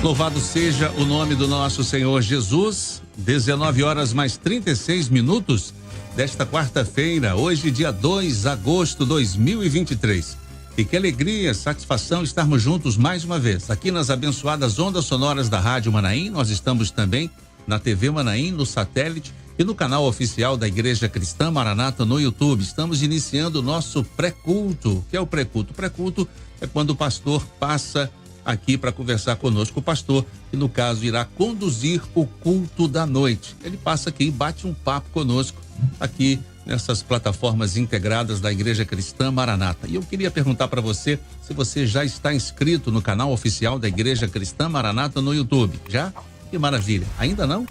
Louvado seja o nome do nosso Senhor Jesus. 19 horas mais 36 minutos desta quarta-feira, hoje dia 2 de agosto de 2023. E que alegria, satisfação estarmos juntos mais uma vez. Aqui nas abençoadas ondas sonoras da Rádio Manaim, nós estamos também na TV Manaim, no satélite e no canal oficial da Igreja Cristã Maranata no YouTube. Estamos iniciando o nosso pré-culto. O que é o pré-culto? O pré-culto é quando o pastor passa aqui para conversar conosco, o pastor, que no caso irá conduzir o culto da noite. Ele passa aqui e bate um papo conosco aqui nessas plataformas integradas da Igreja Cristã Maranata. E eu queria perguntar para você se você já está inscrito no canal oficial da Igreja Cristã Maranata no YouTube. Já? Que maravilha. Ainda não?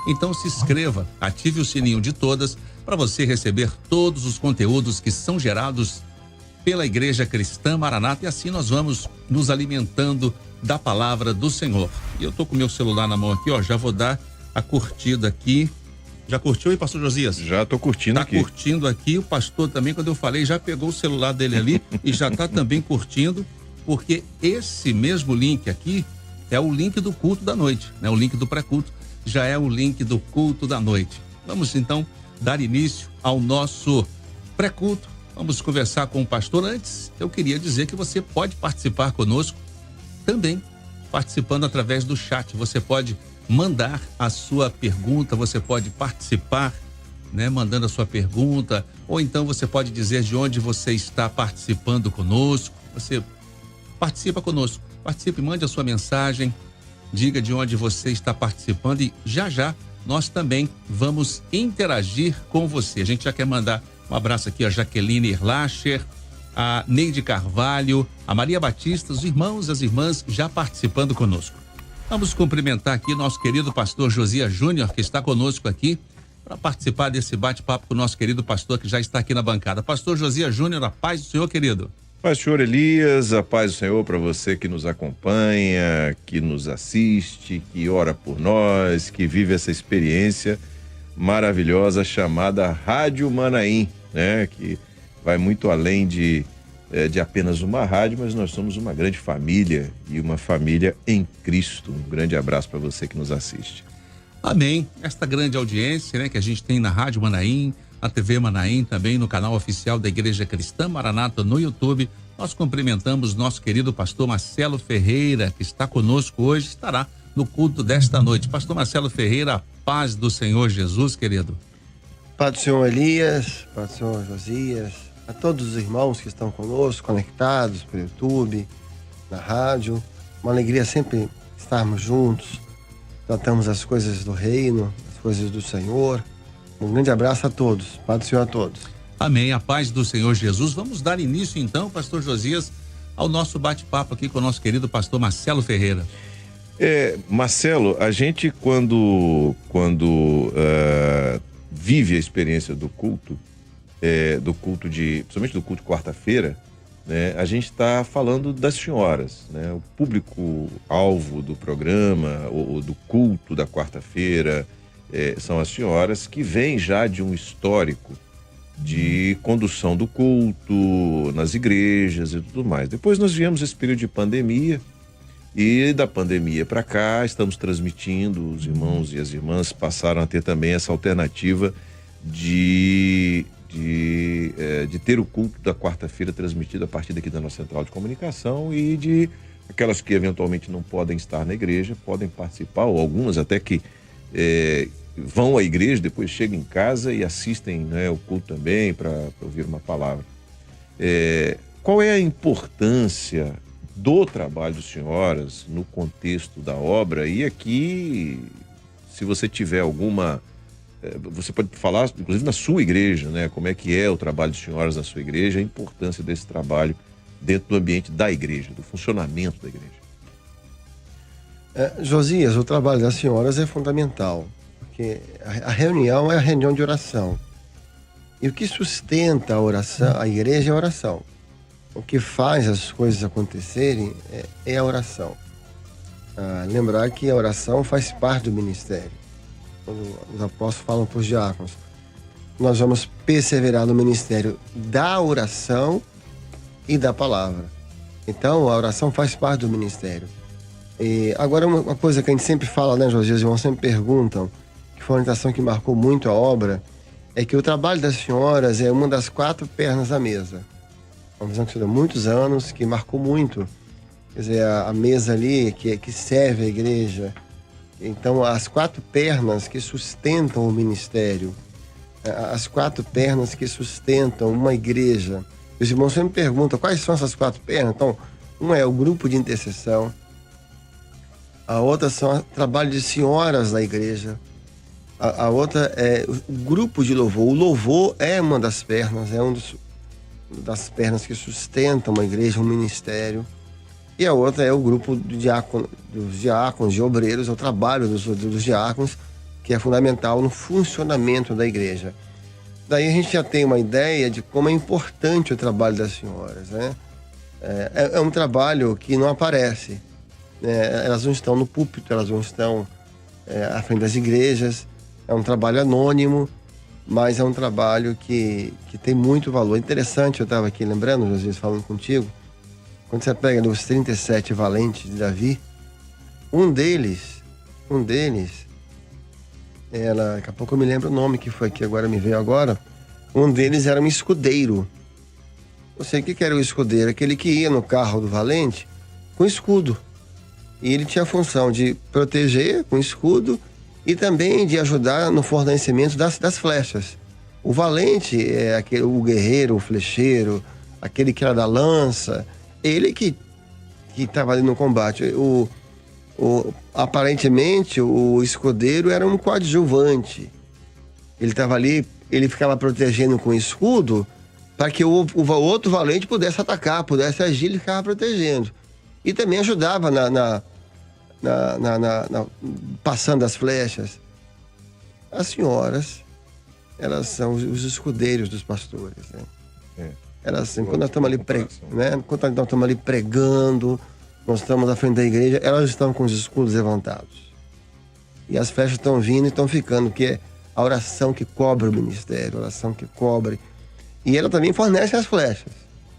Então se inscreva, ative o sininho de todas para você receber todos os conteúdos que são gerados pela Igreja Cristã Maranata, e assim nós vamos nos alimentando da palavra do Senhor. E eu tô com meu celular na mão aqui, ó, já vou dar a curtida aqui. Já curtiu aí, pastor Josias? Já tô curtindo aqui. Tá curtindo aqui, o pastor também, quando eu falei, já pegou o celular dele ali e já tá também curtindo, porque esse mesmo link aqui é o link do culto da noite, né? O link do pré-culto já é o link do culto da noite. Vamos então dar início ao nosso pré-culto. Vamos conversar com o pastor. Antes, eu queria dizer que você pode participar conosco também, participando através do chat. Você pode mandar a sua pergunta, você pode participar, né, mandando a sua pergunta, ou então você pode dizer de onde você está participando conosco. Você participa conosco, participe, mande a sua mensagem, diga de onde você está participando e já nós também vamos interagir com você. A gente já quer mandar um abraço aqui a Jaqueline Erlacher, a Neide Carvalho, a Maria Batista, os irmãos e as irmãs já participando conosco. Vamos cumprimentar aqui nosso querido pastor Josias Júnior, que está conosco aqui para participar desse bate-papo com o nosso querido pastor que já está aqui na bancada. Pastor Josias Júnior, a paz do Senhor, querido. Paz do Senhor, Elias, a paz do Senhor para você que nos acompanha, que nos assiste, que ora por nós, que vive essa experiência maravilhosa chamada Rádio Manaim, né? Que vai muito além de apenas uma rádio, mas nós somos uma grande família e uma família em Cristo. Um grande abraço para você que nos assiste. Amém. Esta grande audiência, né, que a gente tem na Rádio Manaim, na TV Manaim, também no canal oficial da Igreja Cristã Maranata no YouTube. Nós cumprimentamos nosso querido pastor Marcelo Ferreira, que está conosco hoje, estará no culto desta noite. Pastor Marcelo Ferreira, a paz do Senhor Jesus, querido. Paz do Senhor Elias, paz do Senhor Josias, a todos os irmãos que estão conosco, conectados pelo YouTube, na rádio. Uma alegria sempre estarmos juntos, tratamos as coisas do reino, as coisas do Senhor. Um grande abraço a todos, paz do Senhor a todos. Amém, a paz do Senhor Jesus. Vamos dar início então, pastor Josias, ao nosso bate-papo aqui com o nosso querido pastor Marcelo Ferreira. Marcelo, a gente quando vive a experiência do culto, principalmente do culto de quarta-feira, né, a gente está falando das senhoras, né? O público-alvo do programa, ou do culto da quarta-feira, são as senhoras que vêm já de um histórico de condução do culto nas igrejas e tudo mais. Depois nós viemos esse período de pandemia, e da pandemia para cá estamos transmitindo, os irmãos e as irmãs passaram a ter também essa alternativa de ter o culto da quarta-feira transmitido a partir daqui da nossa central de comunicação, e de aquelas que eventualmente não podem estar na igreja, podem participar, ou algumas até que vão à igreja, depois chegam em casa e assistem, né, o culto também para ouvir uma palavra. Qual é a importância do trabalho de senhoras no contexto da obra? E aqui, se você tiver alguma, você pode falar, inclusive na sua igreja, né? Como é que é o trabalho de senhoras na sua igreja, a importância desse trabalho dentro do ambiente da igreja, do funcionamento da igreja. Josias, o trabalho das senhoras é fundamental, porque a reunião é a reunião de oração. E o que sustenta a oração, a igreja, é a oração. O que faz as coisas acontecerem é a oração. Lembrar que a oração faz parte do ministério. Quando os apóstolos falam para os diáconos, nós vamos perseverar no ministério da oração e da palavra. Então, a oração faz parte do ministério. E agora, uma coisa que a gente sempre fala, né, José? Os irmãos sempre perguntam, que foi uma orientação que marcou muito a obra, é que o trabalho das senhoras é uma das 4 pernas da mesa. Uma visão que estuda há muitos anos, que marcou muito. Quer dizer, a mesa ali que serve a igreja. Então, as 4 pernas que sustentam o ministério, as 4 pernas que sustentam uma igreja. Os irmãos sempre perguntam quais são essas 4 pernas. Então, uma é o grupo de intercessão, a outra são o trabalho de senhoras da igreja, a outra é o grupo de louvor. O louvor é uma das pernas, é das pernas que sustentam uma igreja, um ministério. E a outra é o grupo dos diáconos e obreiros, é o trabalho dos diáconos, que é fundamental no funcionamento da igreja. Daí a gente já tem uma ideia de como é importante o trabalho das senhoras, né? É um trabalho que não aparece. Elas não estão no púlpito, elas não estão à frente das igrejas. É um trabalho anônimo, mas é um trabalho que tem muito valor. Interessante, eu estava aqui lembrando, às vezes falando contigo, quando você pega os 37 valentes de Davi, um deles, daqui a pouco eu me lembro o nome que foi aqui, agora me veio agora, um deles era um escudeiro. Eu sei o que era o escudeiro, aquele que ia no carro do valente com escudo. E ele tinha a função de proteger com escudo e também de ajudar no fornecimento das flechas. O valente é o guerreiro, o flecheiro, aquele que era da lança, ele que estava ali no combate. Aparentemente, o escudeiro era um coadjuvante. Ele estava ali, ele ficava protegendo com escudo para que o outro valente pudesse atacar, pudesse agir, ele ficava protegendo. E também ajudava passando as flechas. As senhoras, elas são os escudeiros dos pastores, né? Elas, quando nós estamos ali pregando, nós estamos à frente da igreja, elas estão com os escudos levantados. E as flechas estão vindo e estão ficando, que é a oração que cobre o ministério, a oração que cobre. E ela também fornece as flechas.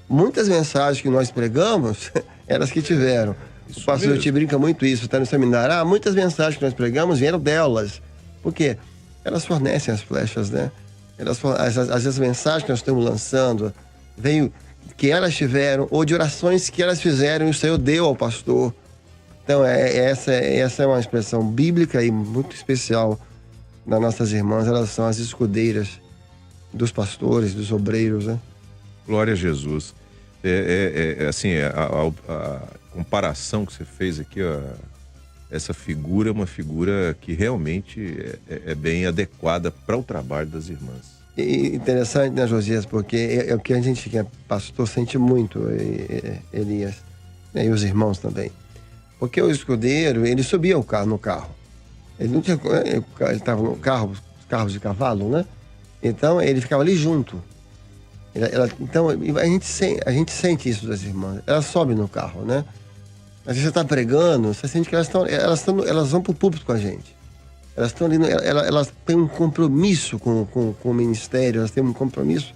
Muitas mensagens que nós pregamos, elas que tiveram. O pastor te brinca muito isso, está no seminário. Muitas mensagens que nós pregamos vieram delas. Por quê? Elas fornecem as flechas, né? Às vezes as mensagens que nós estamos lançando veio que elas tiveram, ou de orações que elas fizeram e o Senhor deu ao pastor. Então, essa é uma expressão bíblica e muito especial das nossas irmãs. Elas são as escudeiras dos pastores, dos obreiros, né? Glória a Jesus. Assim, a comparação que você fez aqui, ó, essa figura é uma figura que realmente é bem adequada para o trabalho das irmãs. E interessante, né, Josias, porque é o que a gente que é pastor sente muito, Elias, né, e os irmãos também. Porque o escudeiro, ele subia no carro. Ele não tinha, ele estava no carros de cavalo, né? Então ele ficava ali junto. Então a gente sente isso das irmãs. Elas sobem no carro, né? Às vezes você está pregando, você sente que elas vão para o púlpito com a gente. Elas estão ali, elas têm um compromisso com o ministério, elas têm um compromisso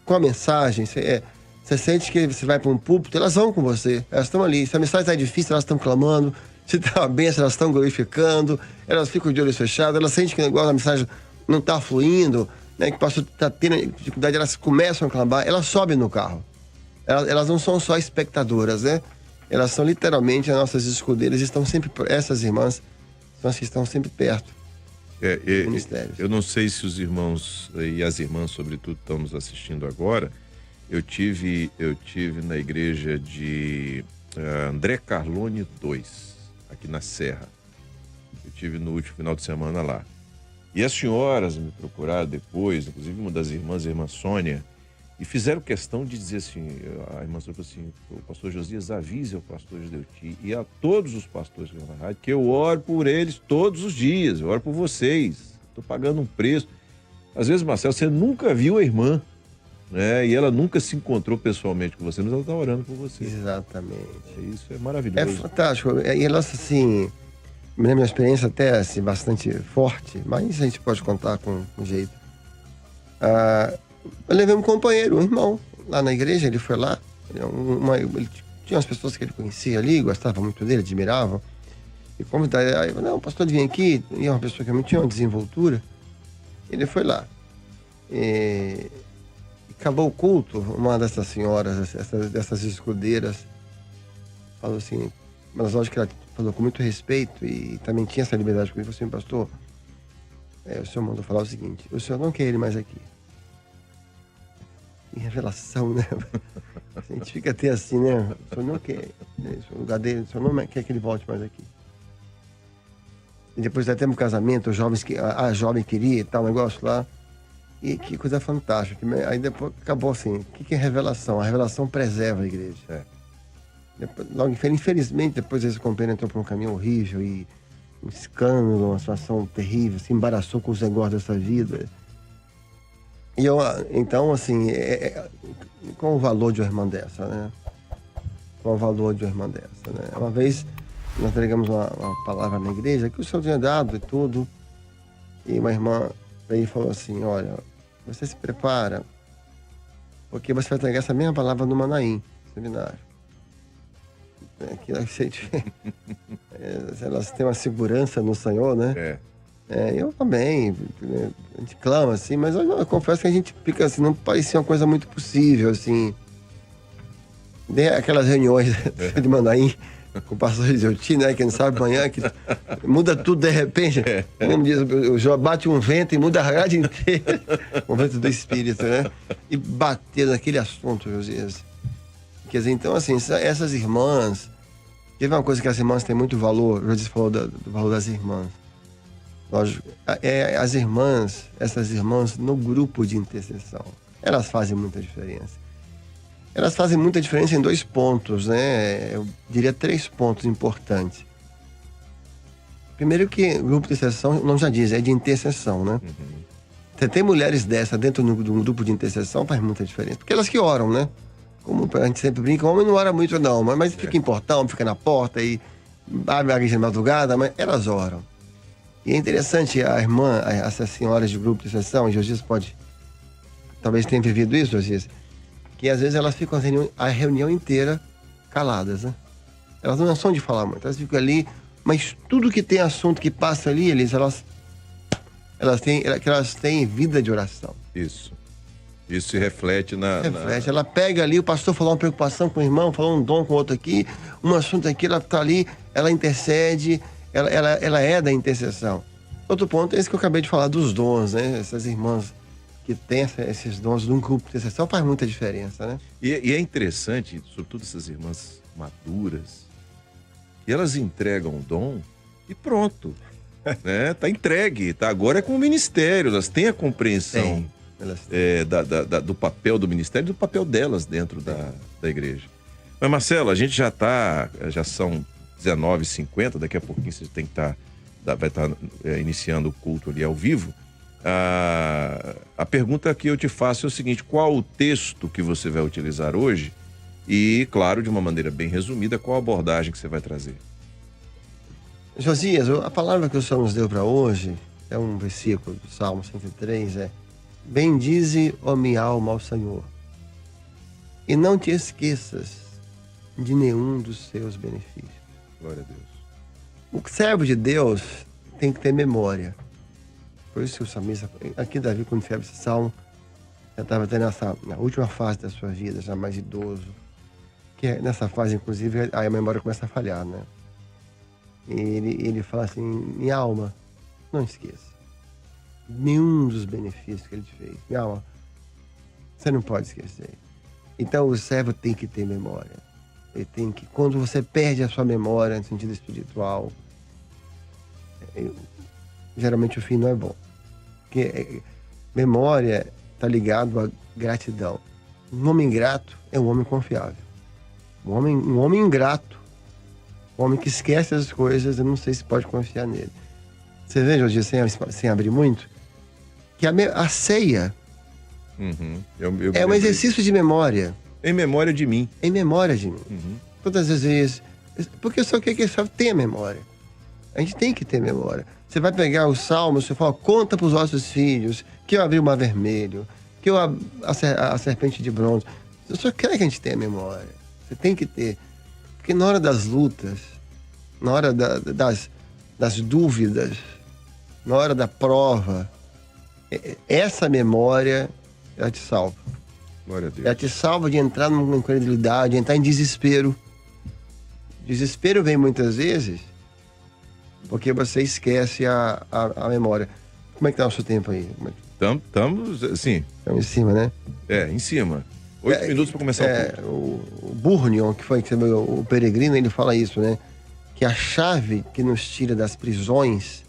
com a mensagem. Você sente que você vai para um púlpito, elas vão com você. Elas estão ali. Se a mensagem está difícil, elas estão clamando. Se está uma bênção, elas estão glorificando. Elas ficam de olhos fechados. Elas sentem que o negócio da mensagem não está fluindo, né? Que o pastor está tendo dificuldade. Elas começam a clamar. Elas sobem no carro. Elas não são só espectadoras, né? Elas são literalmente as nossas escudeiras. Estão sempre, essas irmãs são as que estão sempre perto do ministério. Eu não sei se os irmãos e as irmãs, sobretudo, estão nos assistindo agora. Eu tive na igreja de André Carlone 2, aqui na Serra. Eu tive no último final de semana lá. E as senhoras me procuraram depois, inclusive uma das irmãs, a irmã Sônia, e fizeram questão de dizer assim, a irmã Sônia falou assim, o pastor Josias, avise ao pastor Judeuti e a todos os pastores que estão na rádio que eu oro por eles todos os dias, eu oro por vocês, estou pagando um preço. Às vezes, Marcelo, você nunca viu a irmã, né? E ela nunca se encontrou pessoalmente com você, mas ela está orando por você. Exatamente. Isso é maravilhoso. É fantástico. E ela, assim, minha experiência até assim, bastante forte, mas a gente pode contar com jeito. Eu levei um companheiro, um irmão, lá na igreja, ele foi lá. Ele tinha umas pessoas que ele conhecia ali, gostava muito dele, admiravam. E convidar, aí, não, o pastor vem aqui, e é uma pessoa que não tinha uma desenvoltura, ele foi lá. E acabou o culto, uma dessas senhoras, dessas escudeiras, falou assim, mas lógico que ela falou com muito respeito e também tinha essa liberdade comigo, falou assim, pastor, o senhor mandou falar o seguinte, o senhor não quer ele mais aqui. Em revelação, né? A gente fica até assim, né? O senhor não quer, o lugar dele, o senhor não quer que ele volte mais aqui. E depois até no casamento, a jovem queria e tal, negócio lá. E que coisa fantástica. Aí depois acabou assim, o que é revelação? A revelação preserva a igreja. Logo, infelizmente, depois esse companheiro entrou por um caminho horrível e um escândalo, uma situação terrível, se embaraçou com os negócios dessa vida. E então, assim, qual o valor de uma irmã dessa, né? Qual o valor de uma irmã dessa, né? Uma vez nós entregamos uma palavra na igreja que o senhor tinha dado e tudo, e uma irmã veio e falou assim, olha, você se prepara, porque você vai entregar essa mesma palavra no Manaim, seminário. Elas têm uma segurança no Senhor, né? Eu também, a gente clama assim, mas eu confesso que a gente fica assim, não parecia uma coisa muito possível, assim. Aquelas reuniões de Manaim com o pastor Rizeuti, né? Quem sabe amanhã, que muda tudo de repente. Como diz, bate um vento e muda a rádio inteira. Um vento do Espírito, né? E bater naquele assunto, Josias. Quer dizer, então, assim, essas irmãs... Teve uma coisa que as irmãs têm muito valor, o Josias falou do valor das irmãs. Lógico, as irmãs, essas irmãs no grupo de intercessão, elas fazem muita diferença. Elas fazem muita diferença em 2 pontos, né? Eu diria 3 pontos importantes. Primeiro que o grupo de intercessão, não já diz, é de intercessão, né? Você tem mulheres dessa dentro de um grupo de intercessão, faz muita diferença. Porque elas que oram, né? Como a gente sempre brinca, o homem não ora muito não, mas fica em portão, fica na porta e abre a igreja de madrugada, mas elas oram. E é interessante, a irmã, essas senhoras de grupo de intercessão, Josias pode, talvez tenha vivido isso, Josias, que às vezes elas ficam a reunião inteira caladas, né? Elas não são de falar muito, elas ficam ali, mas tudo que tem assunto que passa ali, elas têm vida de oração. Isso se reflete Reflete. Ela pega ali, o pastor falou uma preocupação com o irmão, falou um dom com o outro aqui, um assunto aqui, ela tá ali, ela intercede, ela é da intercessão. Outro ponto é esse que eu acabei de falar dos dons, né? Essas irmãs que têm esses dons de um grupo de intercessão faz muita diferença, né? E é interessante, sobretudo essas irmãs maduras, que elas entregam o dom e pronto. Né? Tá entregue, tá? Agora é com o ministério, elas têm a compreensão do papel do ministério e do papel delas dentro da igreja. Mas, Marcelo, a gente já são 19h50, daqui a pouquinho você tem que vai estar iniciando o culto ali ao vivo. A pergunta que eu te faço é o seguinte: qual o texto que você vai utilizar hoje? E, claro, de uma maneira bem resumida, qual a abordagem que você vai trazer? Josias, a palavra que o Senhor nos deu para hoje é um versículo do Salmo 103, bendize, ó minha alma, ao Senhor, e não te esqueças de nenhum dos seus benefícios. Glória a Deus. O servo de Deus tem que ter memória. Por isso que o salmista, aqui Davi, quando escreve esse salmo, já estava até na última fase da sua vida, já mais idoso, que nessa fase, inclusive, a memória começa a falhar, né? E ele fala assim, minha alma, não esqueça nenhum dos benefícios que ele te fez. Minha alma, você não pode esquecer. Então o servo tem que ter memória. Ele tem que, quando você perde a sua memória no sentido espiritual, geralmente o fim não é bom. Porque memória está ligado à gratidão. Um homem ingrato é um homem confiável. Um homem ingrato, um homem que esquece as coisas, eu não sei se pode confiar nele. Você vê, Jorge, sem abrir muito, que a ceia é um exercício de memória. Em memória de mim. Em memória de mim. Todas as vezes. Porque só que só tem a memória. A gente tem que ter memória. Você vai pegar os salmos, você fala, conta para os vossos filhos que eu abri o mar vermelho, que eu a serpente de bronze. Eu só quero que a gente tenha memória. Você tem que ter. Porque na hora das lutas, na hora das dúvidas, na hora da prova, essa memória, ela te salva. Glória a Deus. Ela te salva de entrar numa incredulidade, de entrar em desespero. Desespero vem muitas vezes porque você esquece a memória. Como é que tá o seu tempo aí? Estamos, assim... Estamos em cima, né? Em cima. 8 minutos para começar o Burnion, que foi o peregrino, ele fala isso, né? Que a chave que nos tira das prisões,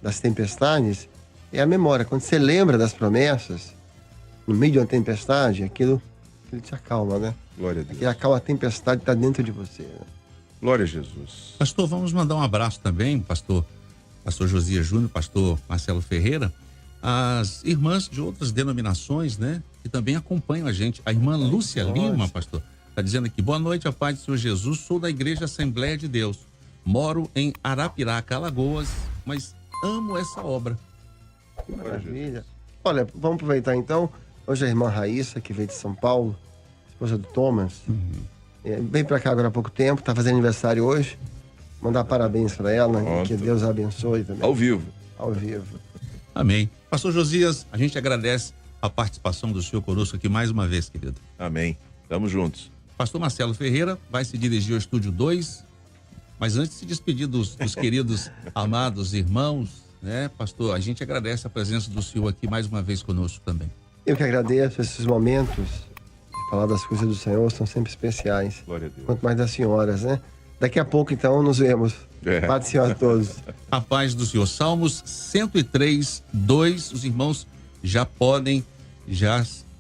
das tempestades, é a memória. Quando você lembra das promessas, no meio de uma tempestade, aquilo te acalma, né? Glória a Deus. Aquilo acalma a tempestade que está dentro de você, né? Glória a Jesus. Pastor, vamos mandar um abraço também, pastor Josias Júnior, pastor Marcelo Ferreira, as irmãs de outras denominações, né? Que também acompanham a gente. A irmã Lúcia Lima, pastor, está dizendo aqui: boa noite, a paz do Senhor Jesus, sou da Igreja Assembleia de Deus. Moro em Arapiraca, Alagoas, mas amo essa obra. Que maravilha. Olha, vamos aproveitar então. Hoje a irmã Raíssa, que veio de São Paulo, esposa do Thomas, veio para cá agora há pouco tempo, está fazendo aniversário hoje. Mandar parabéns para ela, que Deus a abençoe também. Ao vivo. Ao vivo. Amém. Pastor Josias, a gente agradece a participação do senhor conosco aqui mais uma vez, querido. Amém. Tamo juntos. Pastor Marcelo Ferreira vai se dirigir ao Estúdio 2, mas antes de se despedir dos queridos, amados irmãos, né, pastor, a gente agradece a presença do senhor aqui mais uma vez conosco também. Eu que agradeço esses momentos de falar das coisas do Senhor, são sempre especiais. Glória a Deus. Quanto mais das senhoras, né? Daqui a pouco, então, nos vemos. Paz do Senhor a todos. A paz do Senhor. Salmos 103, 2. Os irmãos já podem,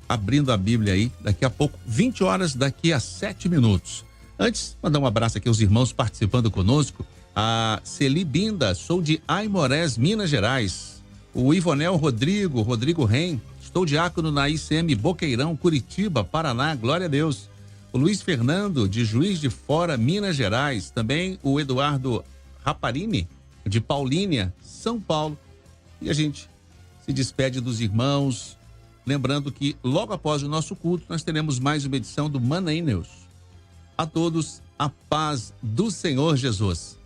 abrindo a Bíblia aí, daqui a pouco, 20 horas, daqui a 7 minutos. Antes, mandar um abraço aqui aos irmãos participando conosco. A Celi Binda, sou de Aimorés, Minas Gerais. O Ivonel Rodrigo Ren, estou diácono na ICM Boqueirão, Curitiba, Paraná, glória a Deus. O Luiz Fernando, de Juiz de Fora, Minas Gerais. Também o Eduardo Raparini, de Paulínia, São Paulo. E a gente se despede dos irmãos, lembrando que logo após o nosso culto, nós teremos mais uma edição do Manaí News. A todos, a paz do Senhor Jesus.